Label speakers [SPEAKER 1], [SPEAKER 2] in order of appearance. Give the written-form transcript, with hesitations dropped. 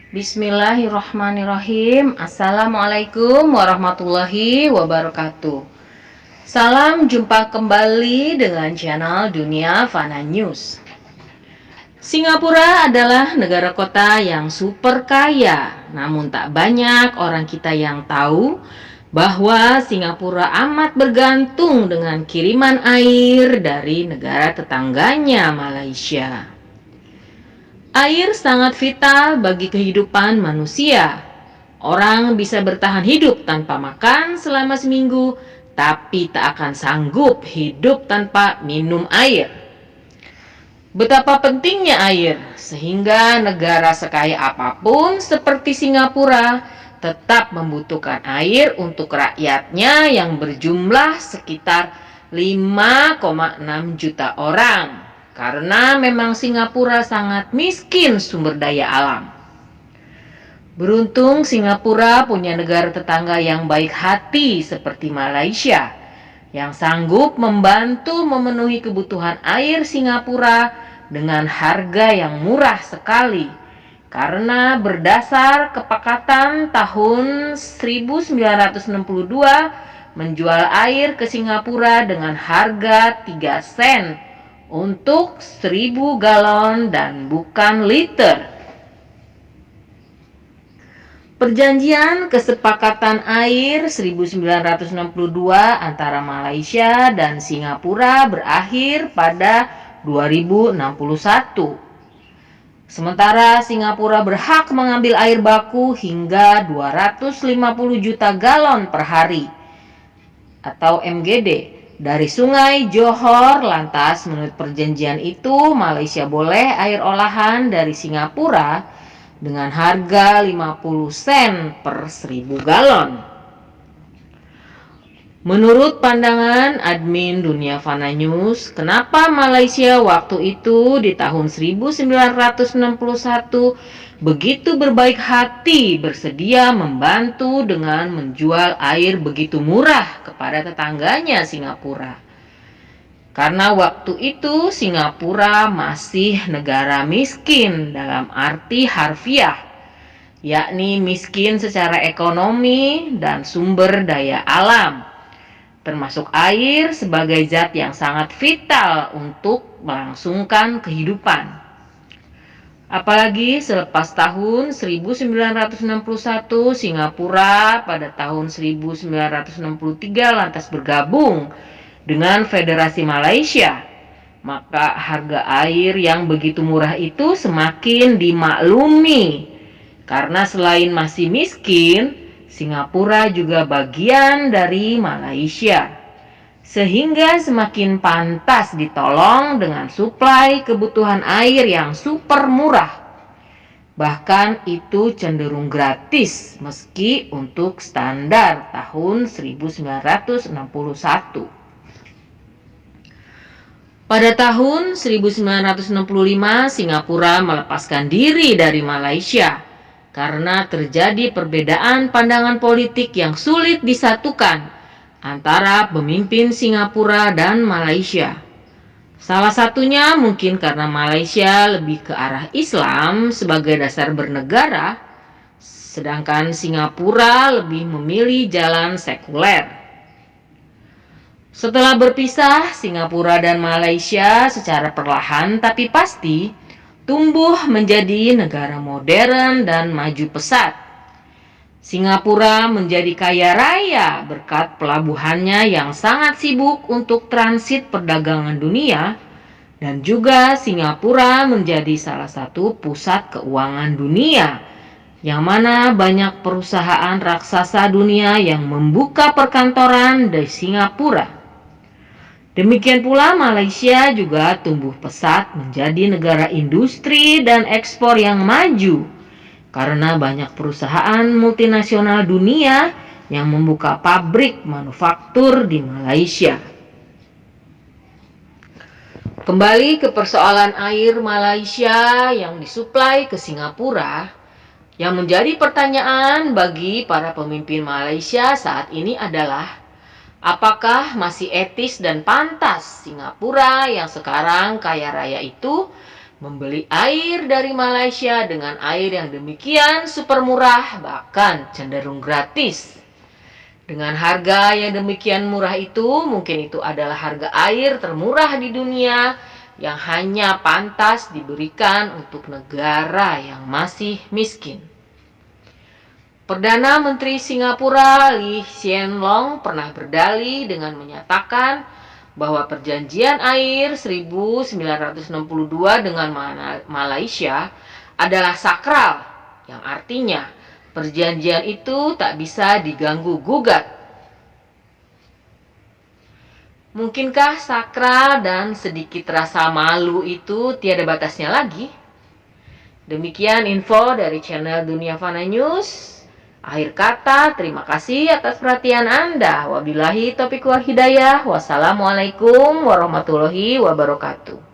[SPEAKER 1] Bismillahirrahmanirrahim. Assalamualaikum warahmatullahi wabarakatuh. Salam jumpa kembali dengan channel Dunia Fana News. Singapura adalah negara kota yang super kaya, namun tak banyak orang kita yang tahu bahwa Singapura amat bergantung dengan kiriman air dari negara tetangganya, Malaysia. Air sangat vital bagi kehidupan manusia. Orang bisa bertahan hidup tanpa makan selama seminggu, tapi tak akan sanggup hidup tanpa minum air. Betapa pentingnya air, sehingga negara sekaya apapun seperti Singapura tetap membutuhkan air untuk rakyatnya yang berjumlah sekitar 5,6 juta orang. Karena memang Singapura sangat miskin sumber daya alam. Beruntung Singapura punya negara tetangga yang baik hati seperti Malaysia, yang sanggup membantu memenuhi kebutuhan air Singapura dengan harga yang murah sekali. Karena berdasar kesepakatan tahun 1962 menjual air ke Singapura dengan harga 3 sen untuk 1000 galon dan bukan liter. Perjanjian kesepakatan air 1962 antara Malaysia dan Singapura berakhir pada 2061. Sementara Singapura berhak mengambil air baku hingga 250 juta galon per hari atau MGD dari Sungai Johor. Lantas menurut perjanjian itu Malaysia boleh air olahan dari Singapura dengan harga 50 sen per 1000 galon. Menurut pandangan admin Dunia Fana News, kenapa Malaysia waktu itu di tahun 1961 begitu berbaik hati bersedia membantu dengan menjual air begitu murah kepada tetangganya Singapura? Karena waktu itu Singapura masih negara miskin dalam arti harfiah, yakni miskin secara ekonomi dan sumber daya alam, termasuk air sebagai zat yang sangat vital untuk melangsungkan kehidupan. Apalagi selepas tahun 1961 Singapura pada tahun 1963 lantas bergabung dengan Federasi Malaysia, maka harga air yang begitu murah itu semakin dimaklumi. Karena selain masih miskin, Singapura juga bagian dari Malaysia, sehingga semakin pantas ditolong dengan suplai kebutuhan air yang super murah. Bahkan itu cenderung gratis meski untuk standar tahun 1961. Pada tahun 1965 Singapura melepaskan diri dari Malaysia karena terjadi perbedaan pandangan politik yang sulit disatukan antara pemimpin Singapura dan Malaysia. Salah satunya mungkin karena Malaysia lebih ke arah Islam sebagai dasar bernegara, sedangkan Singapura lebih memilih jalan sekuler. Setelah berpisah, Singapura dan Malaysia secara perlahan tapi pasti tumbuh menjadi negara modern dan maju pesat. Singapura menjadi kaya raya berkat pelabuhannya yang sangat sibuk untuk transit perdagangan dunia, dan juga Singapura menjadi salah satu pusat keuangan dunia, yang mana banyak perusahaan raksasa dunia yang membuka perkantoran di Singapura. Demikian pula Malaysia juga tumbuh pesat menjadi negara industri dan ekspor yang maju karena banyak perusahaan multinasional dunia yang membuka pabrik manufaktur di Malaysia. Kembali ke persoalan air Malaysia yang disuplai ke Singapura, yang menjadi pertanyaan bagi para pemimpin Malaysia saat ini adalah, apakah masih etis dan pantas Singapura yang sekarang kaya raya itu Membeli air dari Malaysia dengan air yang demikian super murah, bahkan cenderung gratis. Dengan harga yang demikian murah itu, mungkin itu adalah harga air termurah di dunia yang hanya pantas diberikan untuk negara yang masih miskin. Perdana Menteri Singapura Lee Hsien Loong pernah berdalih dengan menyatakan bahwa perjanjian air 1962 dengan Malaysia adalah sakral, yang artinya perjanjian itu tak bisa diganggu-gugat. Mungkinkah sakral dan sedikit rasa malu itu tiada batasnya lagi? Demikian info dari channel Dunia Fana News. Akhir kata, terima kasih atas perhatian Anda. Wabillahi taufiq wal hidayah. Wassalamualaikum warahmatullahi wabarakatuh.